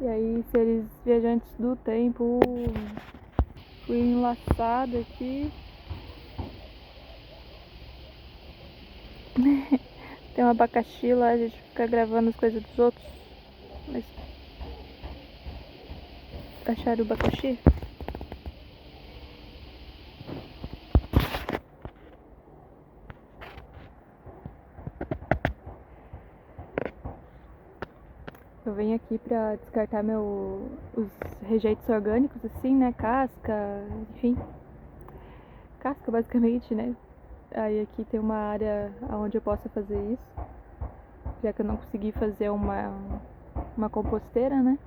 E aí, seres viajantes do tempo, fui enlaçada aqui. Tem um abacaxi lá, a gente fica gravando as coisas dos outros. Mas acharam o abacaxi? Eu venho aqui pra descartar os rejeitos orgânicos, assim, né? Casca, enfim. Casca, basicamente, né? Aí aqui tem uma área onde eu possa fazer isso. Já que eu não consegui fazer uma composteira, né?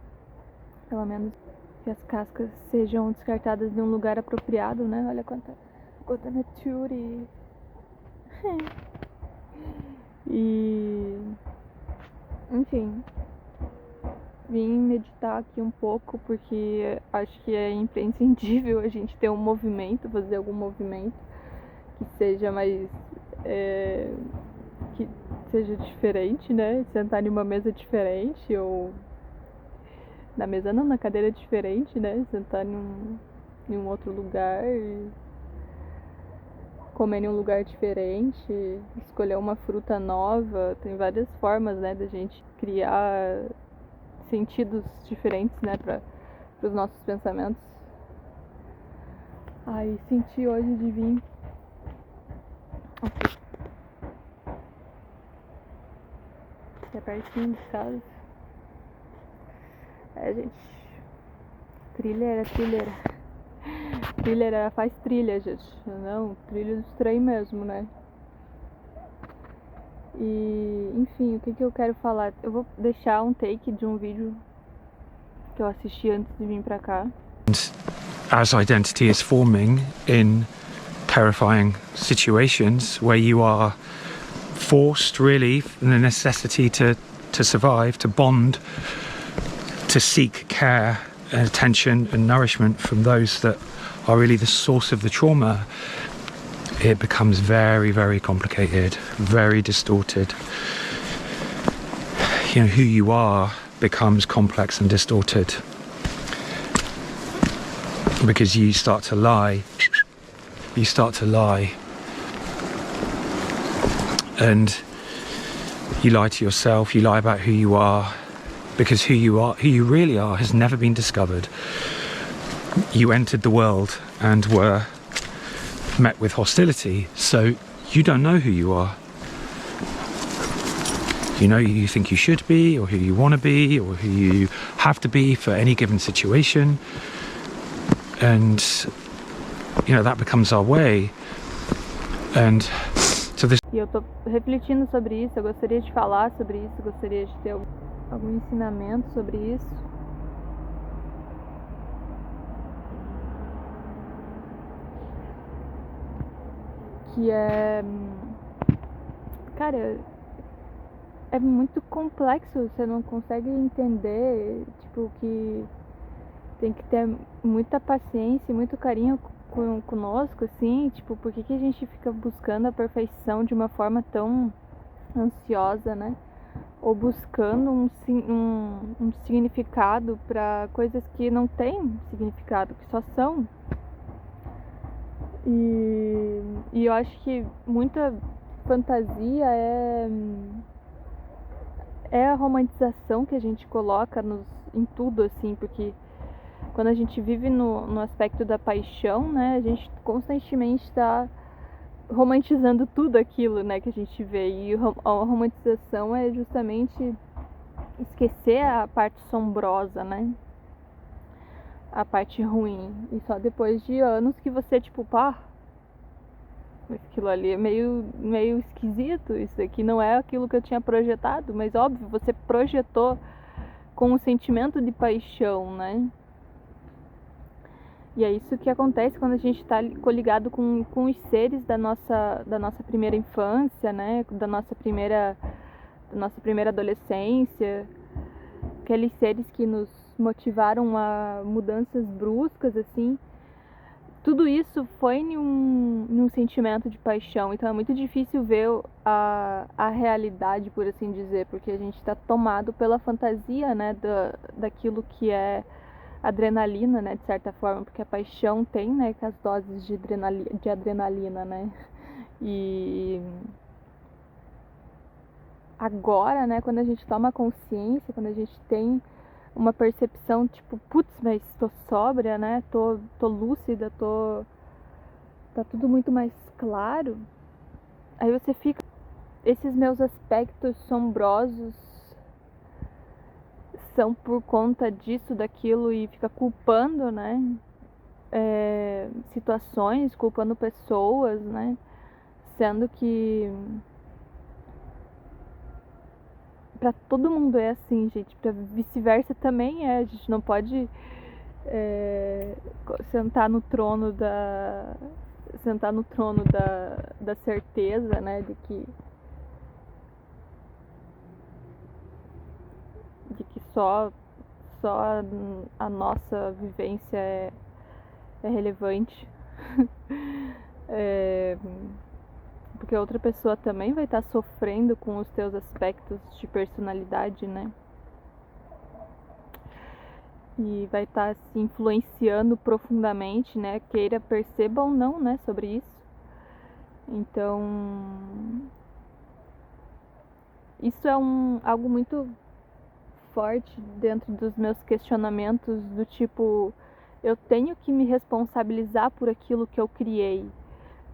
Pelo menos que as cascas sejam descartadas em um lugar apropriado, né? Olha quanta nature. E... enfim... vim meditar aqui um pouco porque acho que é imprescindível a gente ter um movimento, fazer algum movimento que seja mais... que seja diferente, né? Sentar em uma mesa diferente ou... na mesa não, na cadeira diferente, né? Sentar em um outro lugar, comer em um lugar diferente, escolher uma fruta nova. Tem várias formas, né, da gente criar sentidos diferentes, né, para os nossos pensamentos. Aí senti hoje de vir aqui é pertinho de casa. Gente, trilheira faz trilha, gente, não, trilha dos trem mesmo, né? E enfim, o que eu quero falar? Eu vou deixar um take de um vídeo que eu assisti antes de vir pra cá. As identity is forming in terrifying situations where you are forced, really, in the necessity to survive, to bond, to seek care and attention and nourishment from those that are really the source of the trauma, it becomes very, very complicated, very distorted. You know, who you are becomes complex and distorted because you start to lie, and you lie to yourself, you lie about who you are, because who you really are has never been discovered. You entered the world and were met with hostility, so you don't know who you are. You know who you think you should be, or who you want to be, or who you have to be for any given situation, and you know that becomes our way. And so this... E eu tô refletindo sobre isso, eu gostaria de falar sobre isso, eu gostaria de ter algum ensinamento sobre isso. Que é... cara, é muito complexo, você não consegue entender, tipo, que tem que ter muita paciência e muito carinho conosco, assim, tipo, por que a gente fica buscando a perfeição de uma forma tão ansiosa, né? Ou buscando um significado para coisas que não têm significado, que só são. E eu acho que muita fantasia é a romantização que a gente coloca em tudo, assim, porque quando a gente vive no aspecto da paixão, né, a gente constantemente está romantizando tudo aquilo, né, que a gente vê. E a romantização é justamente esquecer a parte sombrosa, né, a parte ruim. E só depois de anos que você, tipo, pá, aquilo ali é meio esquisito, isso aqui não é aquilo que eu tinha projetado. Mas óbvio, você projetou com um sentimento de paixão, né? E é isso que acontece quando a gente está coligado com os seres da nossa primeira infância, né? Da nossa primeira adolescência. Aqueles seres que nos motivaram a mudanças bruscas, assim. tudo isso foi em um sentimento de paixão, então é muito difícil ver a realidade, por assim dizer, porque a gente está tomado pela fantasia, né, daquilo que é adrenalina, né, de certa forma, porque a paixão tem, né, as doses de adrenalina, né, e agora, né, quando a gente toma consciência, quando a gente tem uma percepção tipo, putz, mas tô sóbria, né, tô lúcida, tá tudo muito mais claro, aí você fica, esses meus aspectos sombrosos são por conta disso, daquilo, e fica culpando, né, situações, culpando pessoas, né, sendo que pra todo mundo é assim, gente, pra vice-versa também é, a gente não pode sentar no trono da certeza, né, de que só a nossa vivência é relevante. Porque outra pessoa também vai estar sofrendo com os teus aspectos de personalidade, né? E vai estar se influenciando profundamente, né? Queira, perceba ou não, né? Sobre isso. Então, isso é algo muito forte dentro dos meus questionamentos, do tipo, eu tenho que me responsabilizar por aquilo que eu criei.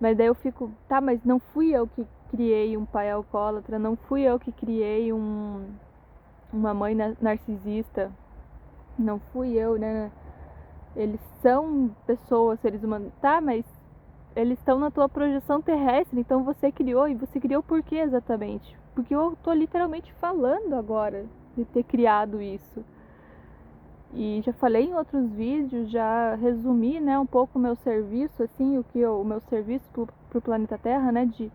Mas daí eu fico, tá, mas não fui eu que criei um pai alcoólatra, não fui eu que criei uma mãe narcisista, não fui eu, né? Eles são pessoas, seres humanos, tá, mas eles estão na tua projeção terrestre, então você criou, e você criou por quê exatamente? Porque eu tô literalmente falando agora de ter criado isso. E já falei em outros vídeos, já resumi, né, um pouco o meu serviço, assim, o meu serviço pro planeta Terra, né, de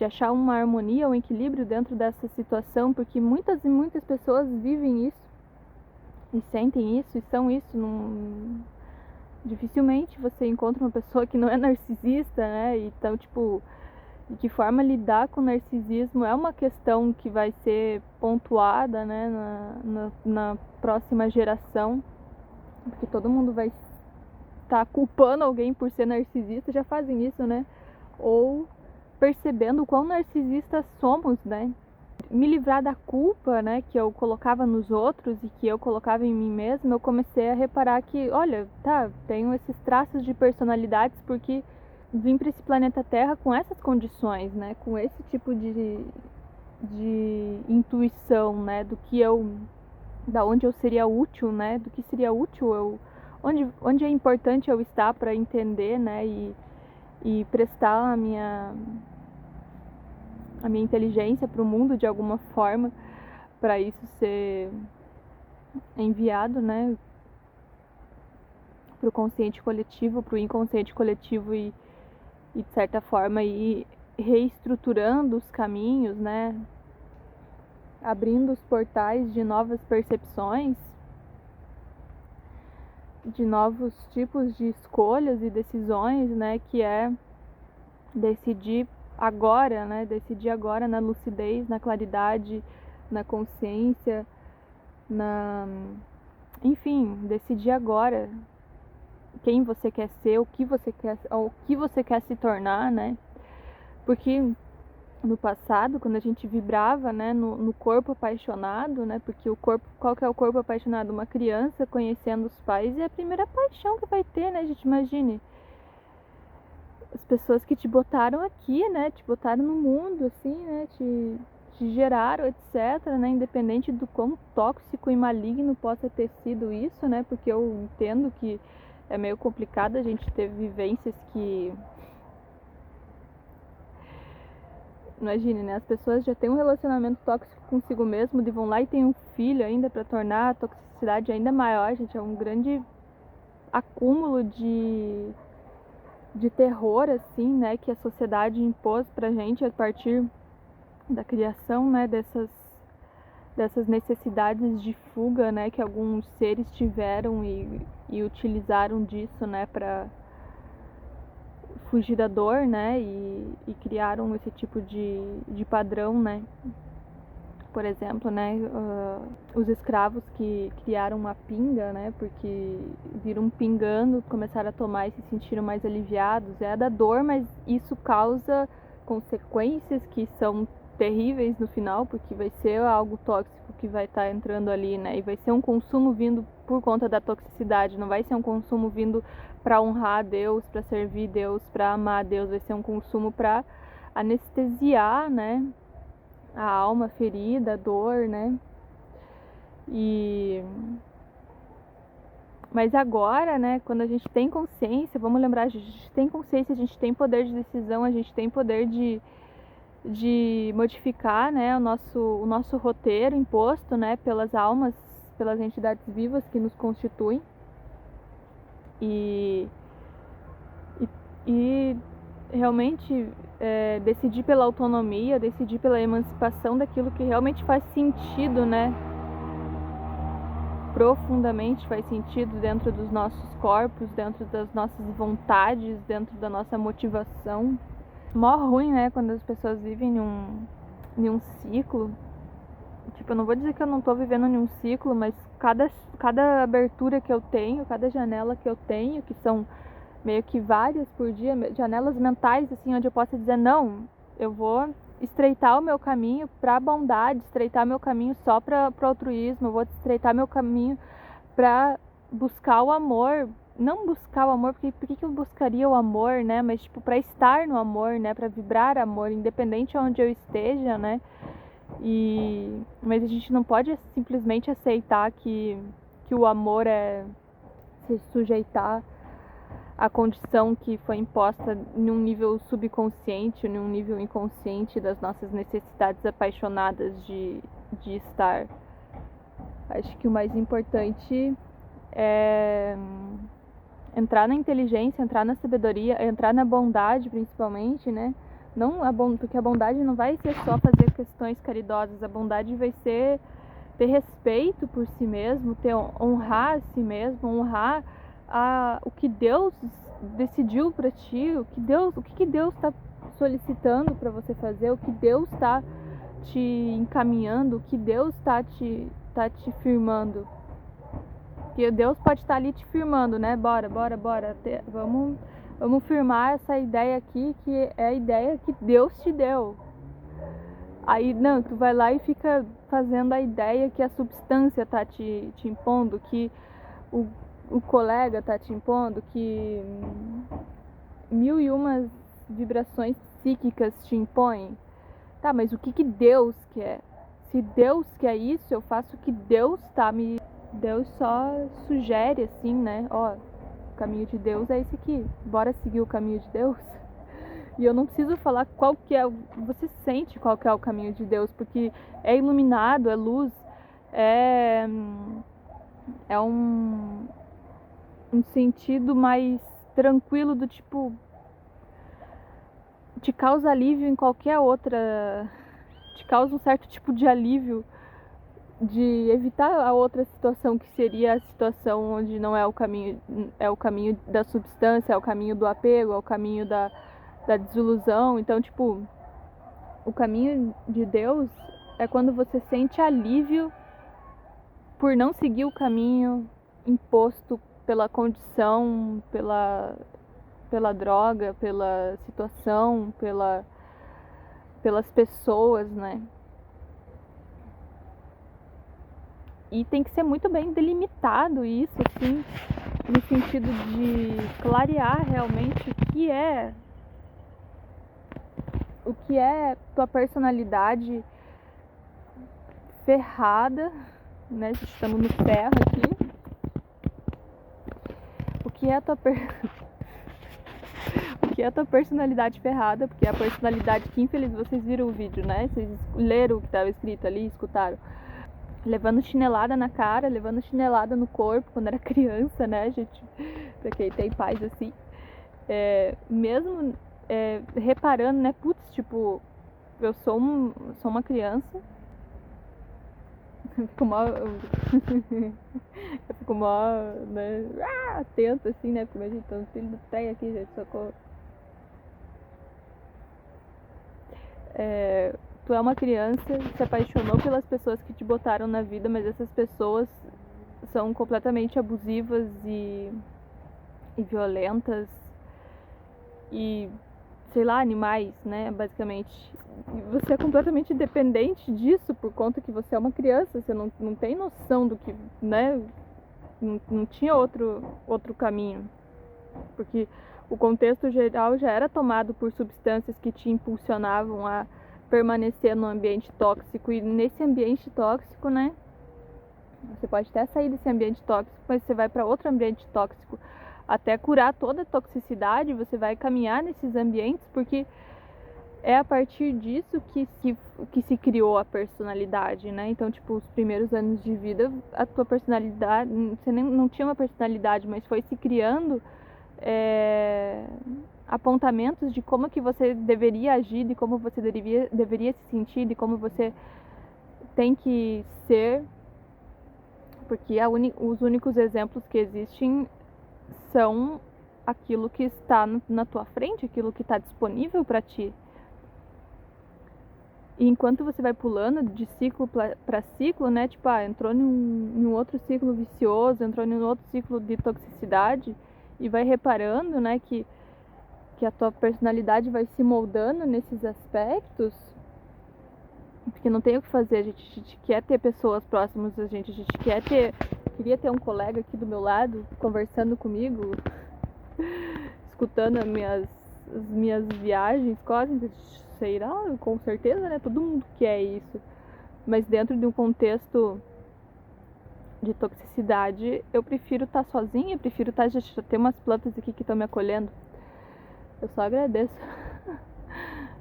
achar uma harmonia, um equilíbrio dentro dessa situação, porque muitas e muitas pessoas vivem isso, e sentem isso, e são isso. Dificilmente você encontra uma pessoa que não é narcisista, né, então, tipo, de que forma lidar com o narcisismo é uma questão que vai ser pontuada, né, na próxima geração, porque todo mundo vai estar culpando alguém por ser narcisista, já fazem isso, né, ou percebendo o quão narcisistas somos, né. Me livrar da culpa, né, que eu colocava nos outros e que eu colocava em mim mesma, eu comecei a reparar que, olha, tá, tenho esses traços de personalidades porque vim para esse planeta Terra com essas condições, né, com esse tipo de intuição, né, da onde eu seria útil, né, do que seria útil onde é importante eu estar para entender, né, e prestar a minha inteligência para o mundo de alguma forma, para isso ser enviado, né, para o consciente coletivo, para o inconsciente coletivo, e de certa forma ir reestruturando os caminhos, né, abrindo os portais de novas percepções, de novos tipos de escolhas e decisões, né, que é decidir agora, né, decidir agora na lucidez, na claridade, na consciência, enfim, decidir agora quem você quer ser, o que você quer se tornar, né? Porque no passado, quando a gente vibrava, né, no corpo apaixonado, né? Porque qual que é o corpo apaixonado? Uma criança conhecendo os pais, é a primeira paixão que vai ter, né, gente? Imagine as pessoas que te botaram aqui, né? Te botaram no mundo, assim, né? Te geraram, etc, né? Independente do quão tóxico e maligno possa ter sido isso, né? Porque eu entendo que é meio complicado a gente ter vivências que... Imagine, né? As pessoas já têm um relacionamento tóxico consigo mesmo, e vão lá e tem um filho ainda para tornar a toxicidade ainda maior, gente. É um grande acúmulo de terror, assim, né? Que a sociedade impôs pra gente a partir da criação, né? Dessas necessidades de fuga, né? Que alguns seres tiveram e utilizaram disso, né? fugir da dor, né, e criaram esse tipo de padrão, né. Por exemplo, né, os escravos que criaram uma pinga, né, porque viram pingando, começaram a tomar e se sentiram mais aliviados. É da dor, mas isso causa consequências que são terríveis no final, porque vai ser algo tóxico que vai estar entrando ali, né, e vai ser um consumo vindo por conta da toxicidade, não vai ser um consumo vindo para honrar a Deus, para servir Deus, para amar a Deus, vai ser um consumo para anestesiar, né, a alma ferida, a dor, né? Mas agora, né, quando a gente tem consciência, vamos lembrar, a gente tem consciência, a gente tem poder de decisão, a gente tem poder de modificar, né, o nosso roteiro imposto, né, pelas almas, pelas entidades vivas que nos constituem. E realmente decidir pela autonomia, decidir pela emancipação daquilo que realmente faz sentido, né? Profundamente faz sentido dentro dos nossos corpos, dentro das nossas vontades, dentro da nossa motivação. Mó ruim, né? Quando as pessoas vivem em um ciclo. Tipo, eu não vou dizer que eu não tô vivendo em um ciclo, mas cada abertura que eu tenho, cada janela que eu tenho, que são meio que várias por dia, janelas mentais, assim, onde eu posso dizer, não, eu vou estreitar o meu caminho para a bondade, estreitar meu caminho só para o altruísmo, eu vou estreitar meu caminho para buscar o amor, não buscar o amor, porque por que eu buscaria o amor, né, mas tipo, para estar no amor, né, para vibrar amor, independente de onde eu esteja, né, mas a gente não pode simplesmente aceitar que o amor é se sujeitar a condição que foi imposta em um nível subconsciente, em um nível inconsciente das nossas necessidades apaixonadas de estar. Acho que o mais importante é entrar na inteligência, entrar na sabedoria, entrar na bondade principalmente, né? Não porque a bondade não vai ser só fazer questões caridosas, a bondade vai ser ter respeito por si mesmo, honrar a si mesmo, honrar o que Deus decidiu para ti, o que Deus está solicitando para você fazer, o que Deus está te encaminhando, o que Deus está te firmando. Porque Deus pode estar ali te firmando, né? Bora, vamos firmar essa ideia aqui, que é a ideia que Deus te deu. Aí, não, tu vai lá e fica fazendo a ideia que a substância tá te impondo, que o colega tá te impondo, que 1001 vibrações psíquicas te impõem. Tá, mas o que Deus quer? Se Deus quer isso, eu faço o que Deus Deus só sugere, assim, né? Ó, o caminho de Deus é esse aqui. Bora seguir o caminho de Deus? E eu não preciso falar qual que é, você sente qual que é o caminho de Deus, porque é iluminado, é luz, é um sentido mais tranquilo do tipo, te causa alívio em qualquer outra, te causa um certo tipo de alívio de evitar a outra situação que seria a situação onde não é o caminho da substância, é o caminho do apego, é o caminho da desilusão. Então, tipo, o caminho de Deus é quando você sente alívio por não seguir o caminho imposto pela condição, pela droga, pela situação, pelas pessoas, né? E tem que ser muito bem delimitado isso, assim, no sentido de clarear realmente o que é tua personalidade ferrada, né? Estamos no ferro aqui. O que é a tua personalidade ferrada, porque é a personalidade que, infelizmente, vocês viram o vídeo, né? Vocês leram o que estava escrito ali, escutaram. Levando chinelada na cara, levando chinelada no corpo quando era criança, né, gente? Pra quem tem pais assim. Mesmo reparando, né? Putz, tipo, eu sou uma criança. Eu fico mó, né, atenta assim, né? Porque imagina, então, filho do trem aqui, gente, socorro. Tu é uma criança, se apaixonou pelas pessoas que te botaram na vida, mas essas pessoas são completamente abusivas e violentas e, sei lá, animais, né, basicamente. E você é completamente dependente disso por conta que você é uma criança, você não tem noção do que, né, não tinha outro caminho. Porque o contexto geral já era tomado por substâncias que te impulsionavam a permanecer no ambiente tóxico, e nesse ambiente tóxico, né, você pode até sair desse ambiente tóxico, mas você vai para outro ambiente tóxico até curar toda a toxicidade. Você vai caminhar nesses ambientes porque é a partir disso que se criou a personalidade, né? Então, tipo, os primeiros anos de vida, a tua personalidade, você nem, não tinha uma personalidade, mas foi se criando apontamentos de como que você deveria agir, de como você deveria se sentir, de como você tem que ser, porque os únicos exemplos que existem são aquilo que está na tua frente, aquilo que está disponível para ti. E enquanto você vai pulando de ciclo para ciclo, né, tipo, entrou num outro ciclo vicioso, entrou num outro ciclo de toxicidade, e vai reparando, né, que a tua personalidade vai se moldando nesses aspectos, porque não tem o que fazer. A gente quer ter pessoas próximas da gente, queria ter um colega aqui do meu lado, conversando comigo, escutando as minhas viagens cósmicas, sei lá, com certeza, né, todo mundo quer isso, mas dentro de um contexto de toxicidade, eu prefiro estar sozinha, eu prefiro estar, já tem umas plantas aqui que estão me acolhendo, eu só agradeço.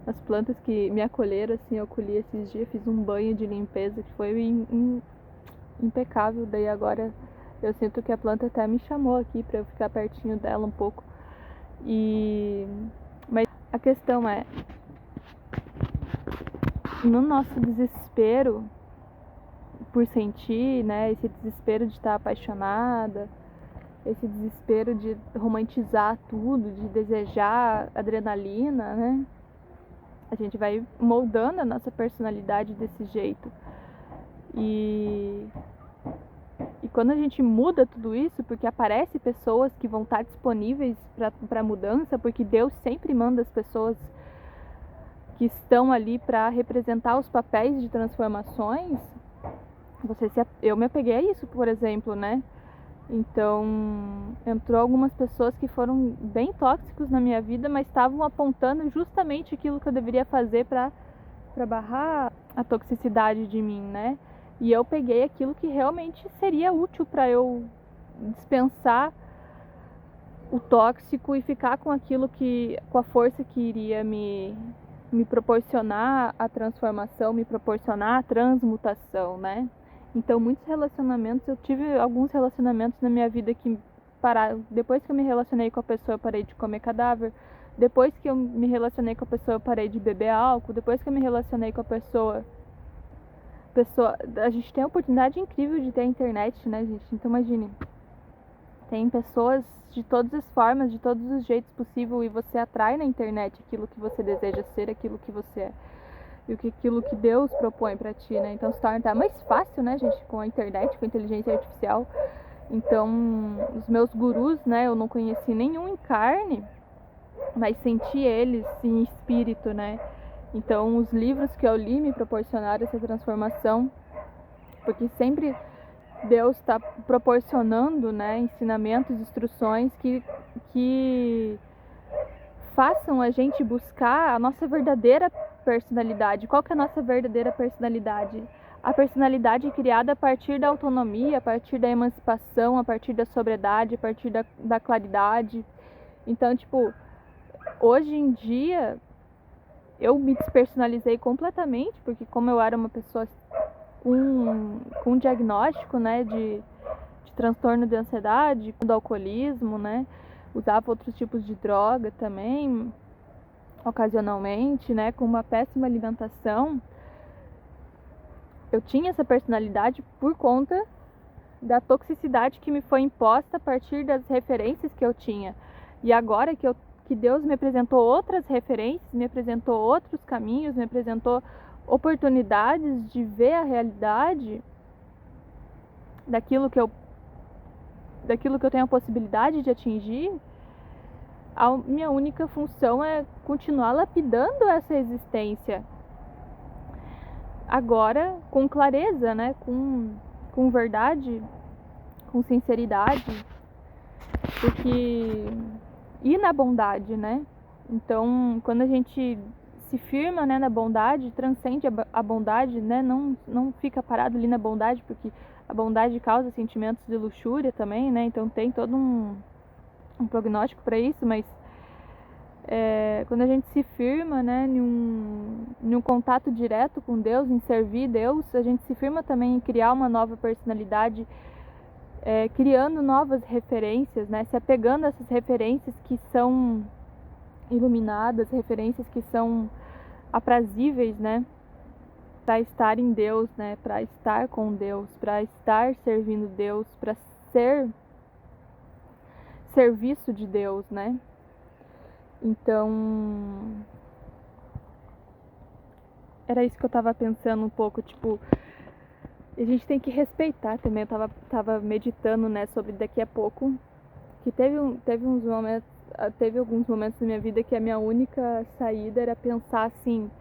As plantas que me acolheram, assim, eu colhi esses dias, fiz um banho de limpeza que foi impecável. Daí agora eu sinto que a planta até me chamou aqui para eu ficar pertinho dela um pouco. Mas a questão é, no nosso desespero por sentir, né, esse desespero de estar apaixonada, esse desespero de romantizar tudo, de desejar adrenalina, né, a gente vai moldando a nossa personalidade desse jeito. E quando a gente muda tudo isso, porque aparecem pessoas que vão estar disponíveis para mudança, porque Deus sempre manda as pessoas que estão ali para representar os papéis de transformações. Eu me apeguei a isso, por exemplo, né? Então, entrou algumas pessoas que foram bem tóxicos na minha vida, mas estavam apontando justamente aquilo que eu deveria fazer para barrar a toxicidade de mim, né? E eu peguei aquilo que realmente seria útil para eu dispensar o tóxico e ficar com aquilo com a força que iria me proporcionar a transformação, me proporcionar a transmutação, né? Então, muitos relacionamentos, eu tive alguns relacionamentos na minha vida que pararam. Depois que eu me relacionei com a pessoa, eu parei de comer cadáver. Depois que eu me relacionei com a pessoa, eu parei de beber álcool. Depois que eu me relacionei com a pessoa, a gente tem a oportunidade incrível de ter a internet, né, gente? Então, imagine, tem pessoas de todas as formas, de todos os jeitos possíveis, e você atrai na internet aquilo que você deseja ser, aquilo que você é. E aquilo que Deus propõe pra ti, né? Então se torna até mais fácil, né, gente, com a internet, com a inteligência artificial. Então, os meus gurus, né, eu não conheci nenhum em carne, mas senti eles em espírito, né? Então, os livros que eu li me proporcionaram essa transformação, porque sempre Deus está proporcionando, né, ensinamentos, instruções que façam a gente buscar a nossa verdadeira personalidade. Qual que é a nossa verdadeira personalidade? A personalidade criada a partir da autonomia, a partir da emancipação, a partir da sobriedade, a partir da claridade. Então, tipo, hoje em dia, eu me despersonalizei completamente, porque como eu era uma pessoa com diagnóstico, né, de transtorno de ansiedade, do alcoolismo, né, usava outros tipos de droga também, ocasionalmente, né, com uma péssima alimentação. Eu tinha essa personalidade por conta da toxicidade que me foi imposta a partir das referências que eu tinha. E agora que que Deus me apresentou outras referências, me apresentou outros caminhos, me apresentou oportunidades de ver a realidade daquilo que eu tenho a possibilidade de atingir, a minha única função é continuar lapidando essa existência. Agora, com clareza, né? Com verdade, com sinceridade, e na bondade, né? Então, quando a gente se firma, né, na bondade, transcende a bondade, né? Não fica parado ali na bondade, porque a bondade causa sentimentos de luxúria também, né? Então tem todo um prognóstico para isso, mas quando a gente se firma, né, em um contato direto com Deus, em servir Deus, a gente se firma também em criar uma nova personalidade, criando novas referências, né, se apegando a essas referências que são iluminadas, referências que são aprazíveis, né, para estar em Deus, né, para estar com Deus, para estar servindo Deus, para ser serviço de Deus, né. Então, era isso que eu tava pensando um pouco, tipo, a gente tem que respeitar também. Eu tava meditando, né, sobre daqui a pouco, que teve alguns momentos na minha vida que a minha única saída era pensar assim,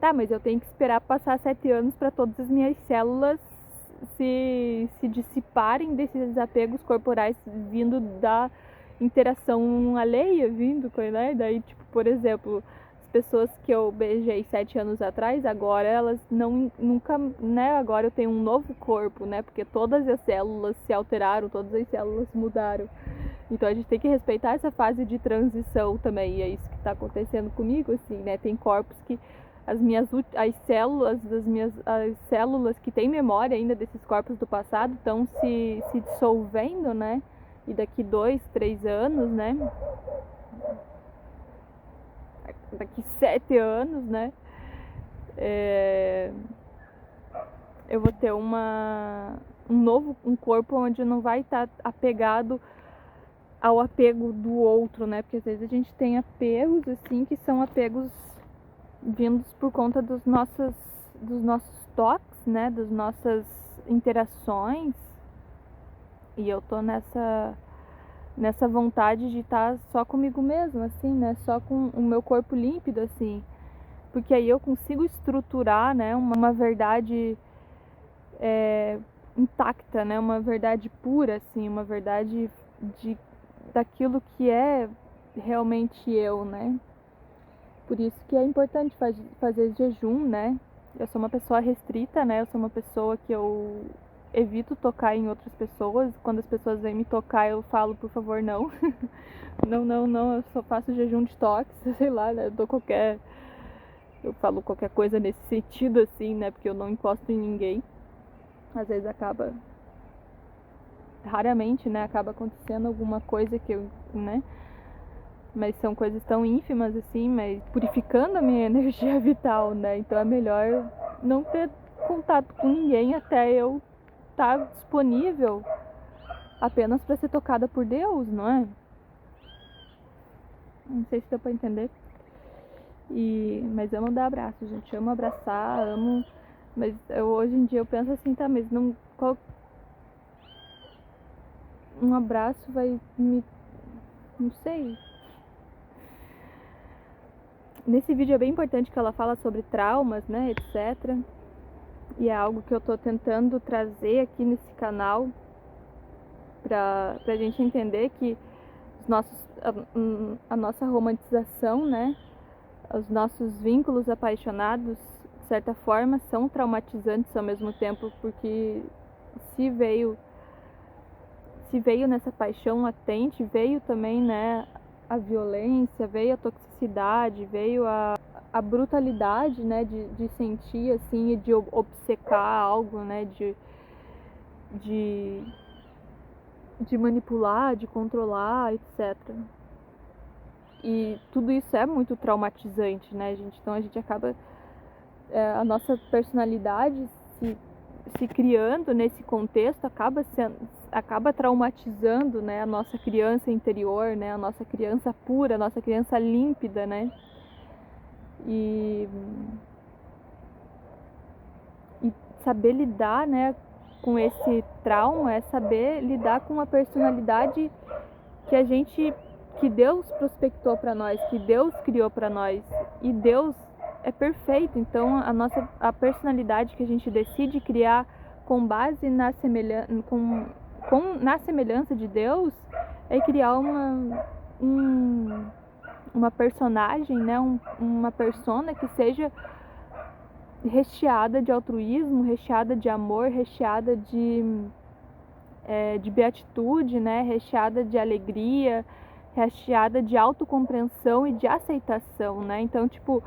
tá, mas eu tenho que esperar passar 7 anos para todas as minhas células se dissiparem desses apegos corporais vindo da interação alheia, né? Daí, tipo, por exemplo, as pessoas que eu beijei 7 anos atrás, agora elas nunca, né? Agora eu tenho um novo corpo, né? Porque todas as células se alteraram, todas as células mudaram. Então a gente tem que respeitar essa fase de transição também, e é isso que está acontecendo comigo, assim, né? Tem corpos que as células que têm memória ainda desses corpos do passado estão se dissolvendo, né? E daqui 2, 3 anos, né? Daqui 7 anos, né? Eu vou ter um corpo onde não vai estar apegado ao apego do outro, né? Porque às vezes a gente tem apegos, assim, que são apegos vindos por conta dos nossos toques, né? Das nossas interações. E eu tô nessa vontade de estar só comigo mesma, assim, né? Só com o meu corpo límpido, assim. Porque aí eu consigo estruturar, né? Uma verdade intacta, né? Uma verdade pura, assim. Uma verdade daquilo que é realmente eu, né? Por isso que é importante fazer jejum, né? Eu sou uma pessoa restrita, né? Eu sou uma pessoa que eu evito tocar em outras pessoas. Quando as pessoas vêm me tocar, eu falo, por favor, não. não, eu só faço jejum de toques, sei lá, né? Eu falo qualquer coisa nesse sentido, assim, né? Porque eu não encosto em ninguém. Às vezes raramente, né? Acaba acontecendo alguma coisa que eu, né? Mas são coisas tão ínfimas, assim, mas purificando a minha energia vital, né? Então é melhor não ter contato com ninguém até eu estar disponível apenas para ser tocada por Deus, não é? Não sei se deu para entender. Mas amo dar abraço, gente. Amo abraçar, amo. Mas hoje em dia eu penso assim, tá, mas um abraço vai me. Não sei. Nesse vídeo é bem importante que ela fala sobre traumas, né, etc. E é algo que eu tô tentando trazer aqui nesse canal pra gente entender que a nossa romantização, né, os nossos vínculos apaixonados, de certa forma, são traumatizantes ao mesmo tempo, porque se veio nessa paixão latente, veio também, né, a violência, veio a toxicidade, veio a brutalidade, né, de sentir, assim, e de obcecar algo, né, de manipular, de controlar, etc. E tudo isso é muito traumatizante, né, gente? Então a gente acaba... a nossa personalidade se criando nesse contexto acaba traumatizando, né, a nossa criança interior, né, a nossa criança pura, a nossa criança límpida, né? E saber lidar, né, com esse trauma é saber lidar com uma personalidade que Deus prospectou para nós, que Deus criou para nós, e Deus é perfeito. Então a personalidade que a gente decide criar com base na semelhança de Deus é criar uma personagem, né, uma persona que seja recheada de altruísmo, recheada de amor, recheada de beatitude, né? Recheada de alegria, recheada de autocompreensão e de aceitação, né? Então, tipo,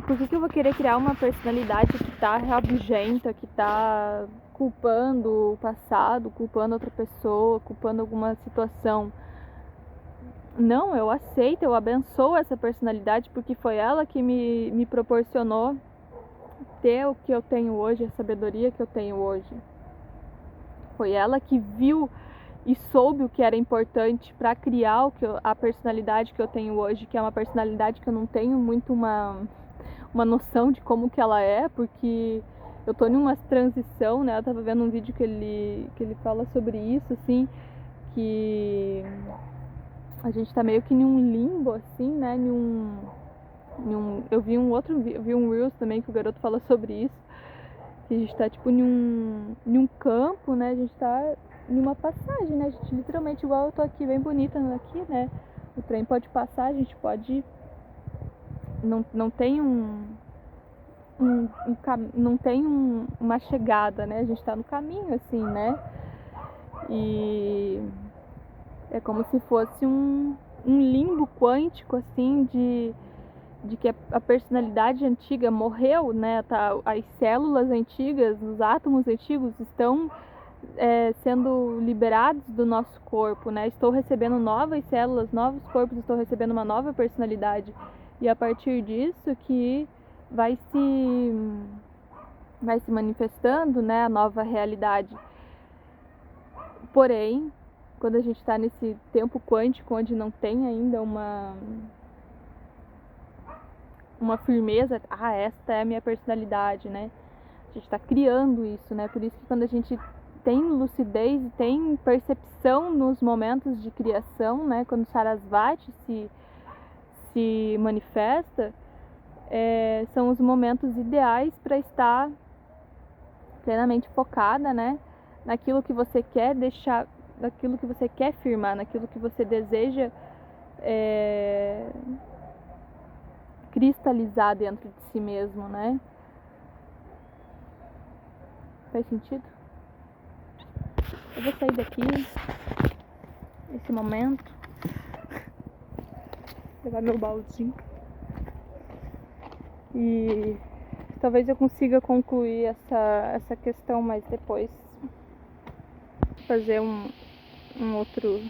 por que eu vou querer criar uma personalidade que tá rabugenta, que tá culpando o passado, culpando outra pessoa, culpando alguma situação? Não, eu aceito, eu abençoo essa personalidade porque foi ela que me proporcionou ter o que eu tenho hoje, a sabedoria que eu tenho hoje. Foi ela que viu e soube o que era importante para criar a personalidade que eu tenho hoje, que é uma personalidade que eu não tenho muito uma noção de como que ela é, porque eu tô em uma transição, né? Eu tava vendo um vídeo que ele fala sobre isso, assim, que a gente tá meio que em um limbo, assim, né? Eu vi um Reels também que o garoto fala sobre isso, que a gente tá tipo em um campo, né? A gente tá em uma passagem, né? A gente literalmente, igual eu tô aqui bem bonita aqui, né? O trem pode passar, a gente pode... Não tem uma chegada, né? A gente tá no caminho, assim, né? E é como se fosse um limbo quântico, assim, de que a personalidade antiga morreu, né? As células antigas, os átomos antigos estão sendo liberados do nosso corpo, né? Estou recebendo novas células, novos corpos, estou recebendo uma nova personalidade. E a partir disso que vai se manifestando, né, a nova realidade. Porém, quando a gente está nesse tempo quântico onde não tem ainda uma firmeza, esta é a minha personalidade, né? A gente está criando isso, né? Por isso que quando a gente tem lucidez e tem percepção nos momentos de criação, né? Quando Sarasvati se manifesta, são os momentos ideais para estar plenamente focada, né? Naquilo que você quer deixar, naquilo que você quer firmar, naquilo que você deseja cristalizar dentro de si mesmo, né? Faz sentido? Eu vou sair daqui nesse momento, levar meu baldinho e talvez eu consiga concluir essa questão mais depois, fazer um outro.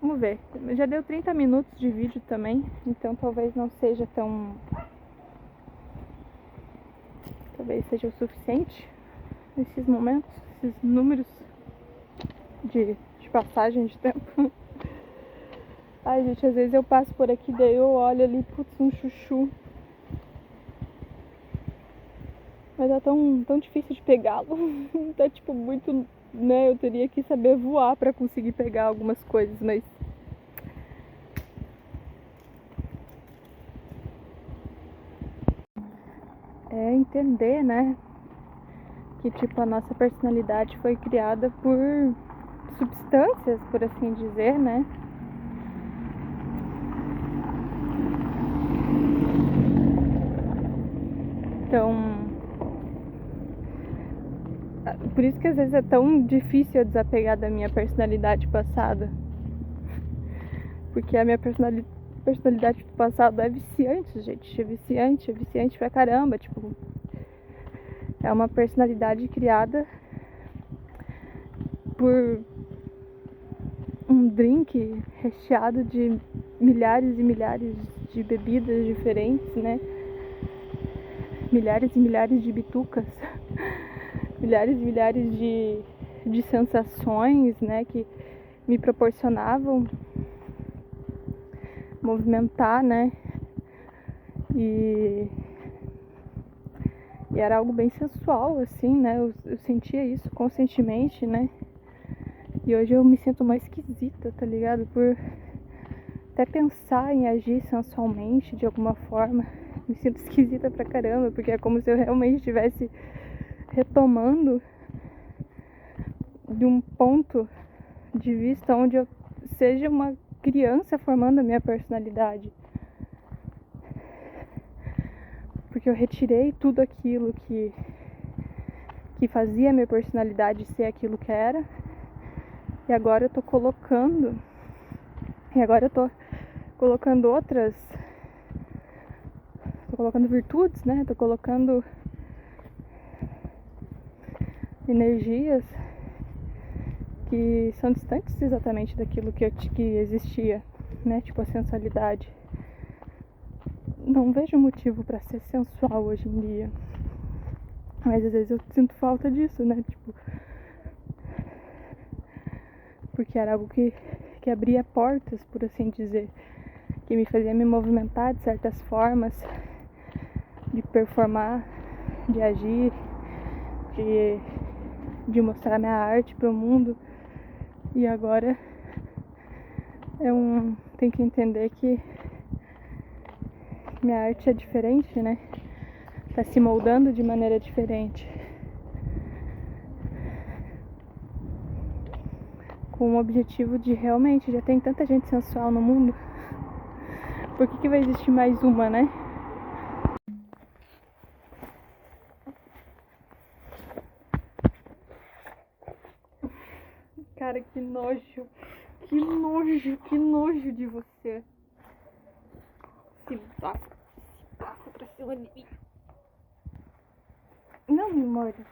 Vamos ver, já deu 30 minutos de vídeo também, então talvez não seja tão... Talvez seja o suficiente nesses momentos, esses números de passagem de tempo. Ai, gente, às vezes eu passo por aqui, daí eu olho ali, putz, um chuchu. Mas é tão difícil de pegá-lo. Tá tipo muito, né? Eu teria que saber voar pra conseguir pegar algumas coisas, mas... é entender, né? Que tipo, a nossa personalidade foi criada por substâncias, por assim dizer, né? Então, por isso que às vezes é tão difícil eu desapegar da minha personalidade passada. Porque a minha personalidade do passado é viciante, gente. É viciante pra caramba. Tipo, é uma personalidade criada por um drink recheado de milhares e milhares de bebidas diferentes, né? milhares e milhares de bitucas, milhares e milhares de sensações, né, que me proporcionavam movimentar, né, e era algo bem sensual, assim, né, eu sentia isso conscientemente, né, e hoje eu me sinto mais esquisita, tá ligado, por até pensar em agir sensualmente de alguma forma, me sinto esquisita pra caramba, porque é como se eu realmente estivesse retomando de um ponto de vista onde eu seja uma criança formando a minha personalidade. Porque eu retirei tudo aquilo que fazia a minha personalidade ser aquilo que era. E agora eu tô colocando outras. Tô colocando virtudes, né? Tô colocando energias que são distantes exatamente daquilo que existia, né? Tipo a sensualidade. Não vejo motivo pra ser sensual hoje em dia. Mas às vezes eu sinto falta disso, né? Tipo, porque era algo que abria portas, por assim dizer, que me fazia me movimentar de certas formas, de performar, de agir, de mostrar minha arte pro mundo. E agora tem que entender que minha arte é diferente, né? Tá se moldando de maneira diferente. Com o objetivo de realmente, já tem tanta gente sensual no mundo, por que vai existir mais uma, né? Cara, que nojo de você. Se bafo pra cima de mim. Não me morde.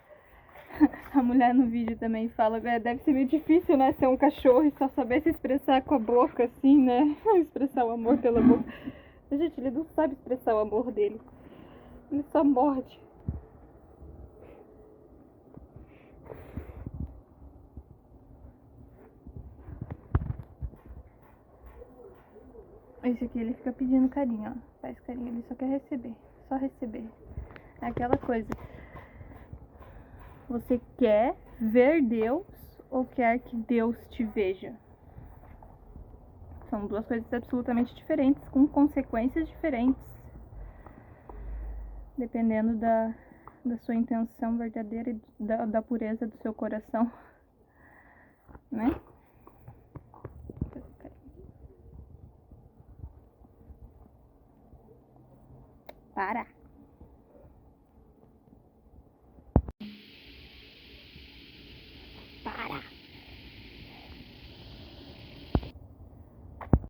A mulher no vídeo também fala, deve ser meio difícil, né, ser um cachorro e só saber se expressar com a boca, assim, né, expressar o amor pela boca. Mas, gente, ele não sabe expressar o amor dele, ele só morde. Esse aqui ele fica pedindo carinho, ó, faz carinho, ele só quer receber, só receber. É aquela coisa, você quer ver Deus ou quer que Deus te veja? São duas coisas absolutamente diferentes, com consequências diferentes, dependendo da sua intenção verdadeira e da pureza do seu coração, né? Para!